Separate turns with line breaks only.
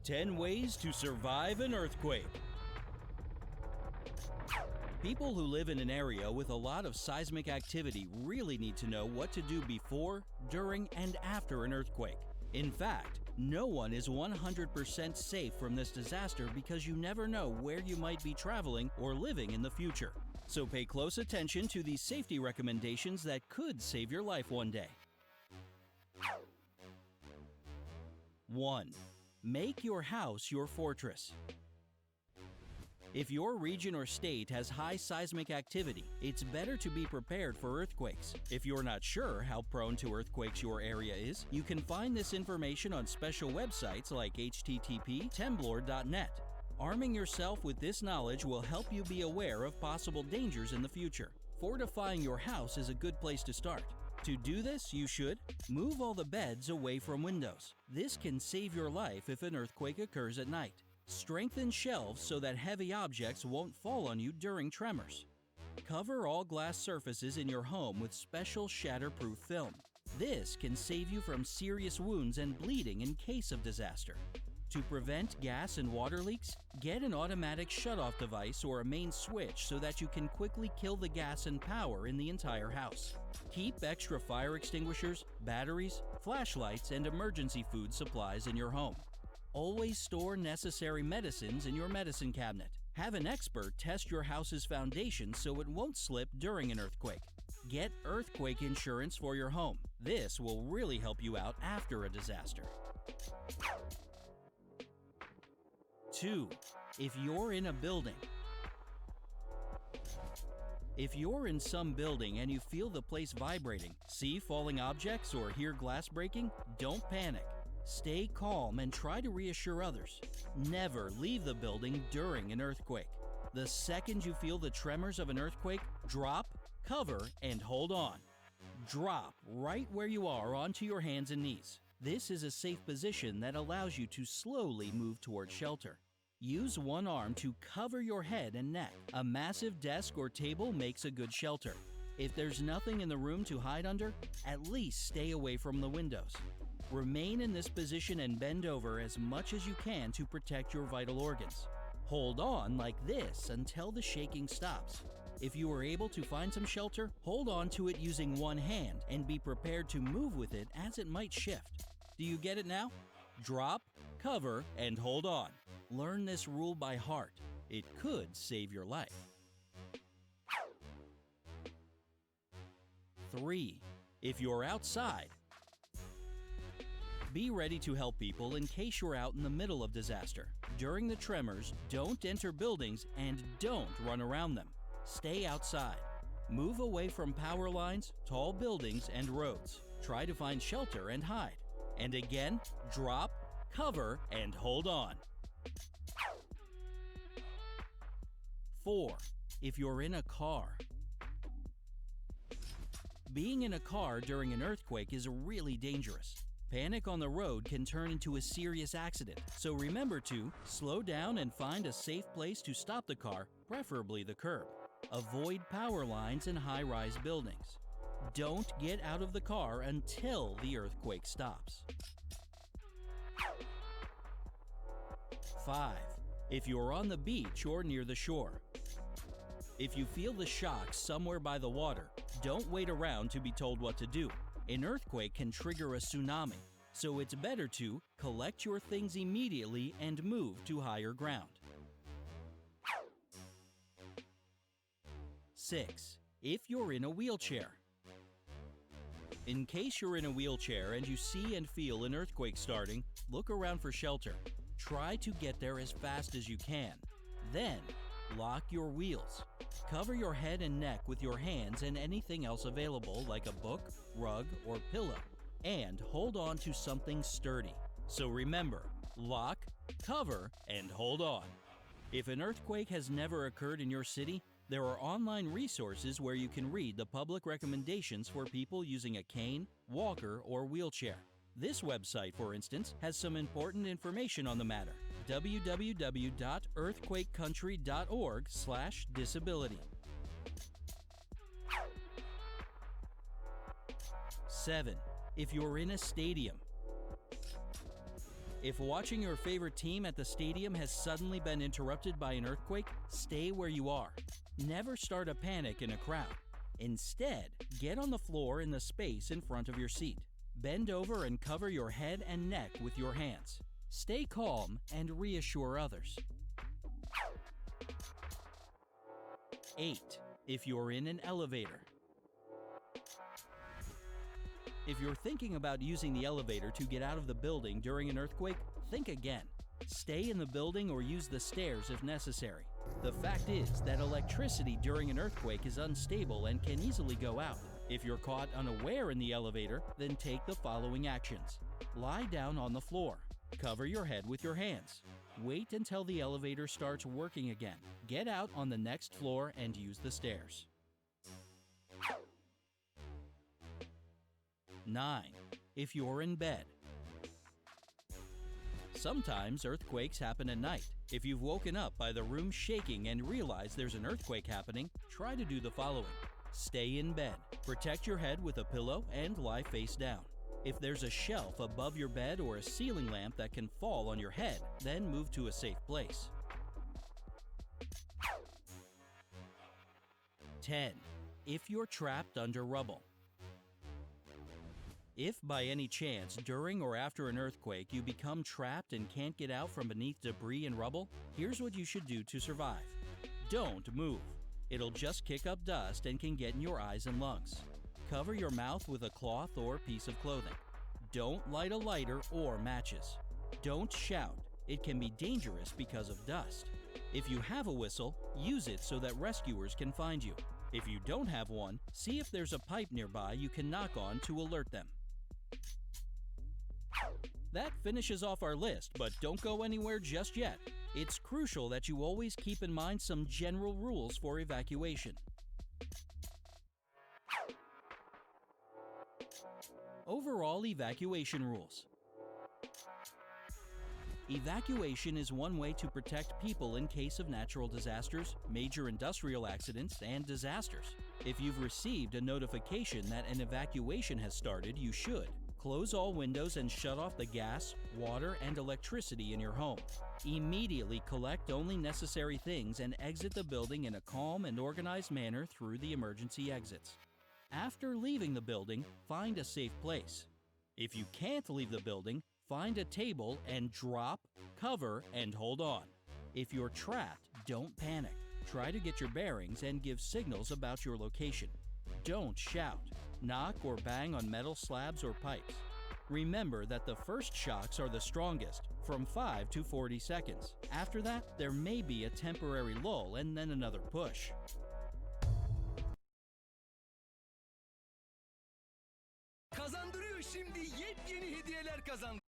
10 ways to survive an earthquake. People who live in an area with a lot of seismic activity really need to know what to do before, during, and after an earthquake. In fact, no one is 100% safe from this disaster because you never know where you might be traveling or living in the future. So pay close attention to these safety recommendations that could save your life one day. 1. Make your house your fortress. If your region or state has high seismic activity, it's better to be prepared for earthquakes. If you're not sure how prone to earthquakes your area is, you can find this information on special websites like http://temblor.net. Arming yourself with this knowledge will help you be aware of possible dangers in the future. Fortifying your house is a good place to start. To do this, you should move all the beds away from windows. This can save your life if an earthquake occurs at night. Strengthen shelves so that heavy objects won't fall on you during tremors. Cover all glass surfaces in your home with special shatterproof film. This can save you from serious wounds and bleeding in case of disaster. To prevent gas and water leaks, get an automatic shutoff device or a main switch so that you can quickly kill the gas and power in the entire house. Keep extra fire extinguishers, batteries, flashlights, and emergency food supplies in your home. Always store necessary medicines in your medicine cabinet. Have an expert test your house's foundation so it won't slip during an earthquake. Get earthquake insurance for your home. This will really help you out after a disaster. 2. If you're in a building. If you're in some building and you feel the place vibrating, see falling objects, or hear glass breaking, don't panic. Stay calm and try to reassure others. Never leave the building during an earthquake. The second you feel the tremors of an earthquake, drop, cover, and hold on. Drop right where you are onto your hands and knees. This is a safe position that allows you to slowly move toward shelter. Use one arm to cover your head and neck. A massive desk or table makes a good shelter. If there's nothing in the room to hide under, at least stay away from the windows. Remain in this position and bend over as much as you can to protect your vital organs. Hold on like this until the shaking stops. If you are able to find some shelter, hold on to it using one hand and be prepared to move with it as it might shift. Do you get it now? Drop, cover, and hold on. Learn this rule by heart. It could save your life. 3. If you're outside. Be ready to help people in case you're out in the middle of disaster. During the tremors, don't enter buildings and don't run around them. Stay outside. Move away from power lines, tall buildings, and roads. Try to find shelter and hide. And again, drop, cover, and hold on. 4. If you're in a car. Being in a car during an earthquake is really dangerous. Panic on the road can turn into a serious accident, so remember to slow down and find a safe place to stop the car, preferably the curb. Avoid power lines and high-rise buildings. Don't get out of the car until the earthquake stops. 5. If you're on the beach or near the shore. If you feel the shock somewhere by the water, don't wait around to be told what to do. An earthquake can trigger a tsunami, so it's better to collect your things immediately and move to higher ground. 6. If you're in a wheelchair. In case you're in a wheelchair and you see and feel an earthquake starting, look around for shelter. Try to get there as fast as you can. Then, lock your wheels. Cover your head and neck with your hands and anything else available like a book, rug, or pillow. And hold on to something sturdy. So remember, lock, cover, and hold on. If an earthquake has never occurred in your city, there are online resources where you can read the public recommendations for people using a cane, walker, or wheelchair. This website, for instance, has some important information on the matter. www.earthquakecountry.org/disability. 7. If you're in a stadium. If watching your favorite team at the stadium has suddenly been interrupted by an earthquake, stay where you are. Never start a panic in a crowd. Instead, get on the floor in the space in front of your seat. Bend over and cover your head and neck with your hands. Stay calm and reassure others. 8. If you're in an elevator. If you're thinking about using the elevator to get out of the building during an earthquake, think again. Stay in the building or use the stairs if necessary. The fact is that electricity during an earthquake is unstable and can easily go out. If you're caught unaware in the elevator, then take the following actions. Lie down on the floor. Cover your head with your hands. Wait until the elevator starts working again. Get out on the next floor and use the stairs. 9. If you're in bed. Sometimes earthquakes happen at night. If you've woken up by the room shaking and realize there's an earthquake happening, try to do the following. Stay in bed. Protect your head with a pillow and lie face down. If there's a shelf above your bed or a ceiling lamp that can fall on your head, then move to a safe place. 10. If you're trapped under rubble. If by any chance during or after an earthquake you become trapped and can't get out from beneath debris and rubble, here's what you should do to survive. Don't move. It'll just kick up dust and can get in your eyes and lungs. Cover your mouth with a cloth or piece of clothing. Don't light a lighter or matches. Don't shout. It can be dangerous because of dust. If you have a whistle, use it so that rescuers can find you. If you don't have one, see if there's a pipe nearby you can knock on to alert them. That finishes off our list, but don't go anywhere just yet. It's crucial that you always keep in mind some general rules for evacuation. Overall evacuation rules. Evacuation is one way to protect people in case of natural disasters, major industrial accidents, and disasters. If you've received a notification that an evacuation has started, you should close all windows and shut off the gas, water, and electricity in your home. Immediately collect only necessary things and exit the building in a calm and organized manner through the emergency exits. After leaving the building, find a safe place. If you can't leave the building, find a table and drop, cover, and hold on. If you're trapped, don't panic. Try to get your bearings and give signals about your location. Don't shout, knock, or bang on metal slabs or pipes. Remember that the first shocks are the strongest, from 5 to 40 seconds. After that, there may be a temporary lull and then another push.
Kazandırıyor şimdi yepyeni hediyeler kazan.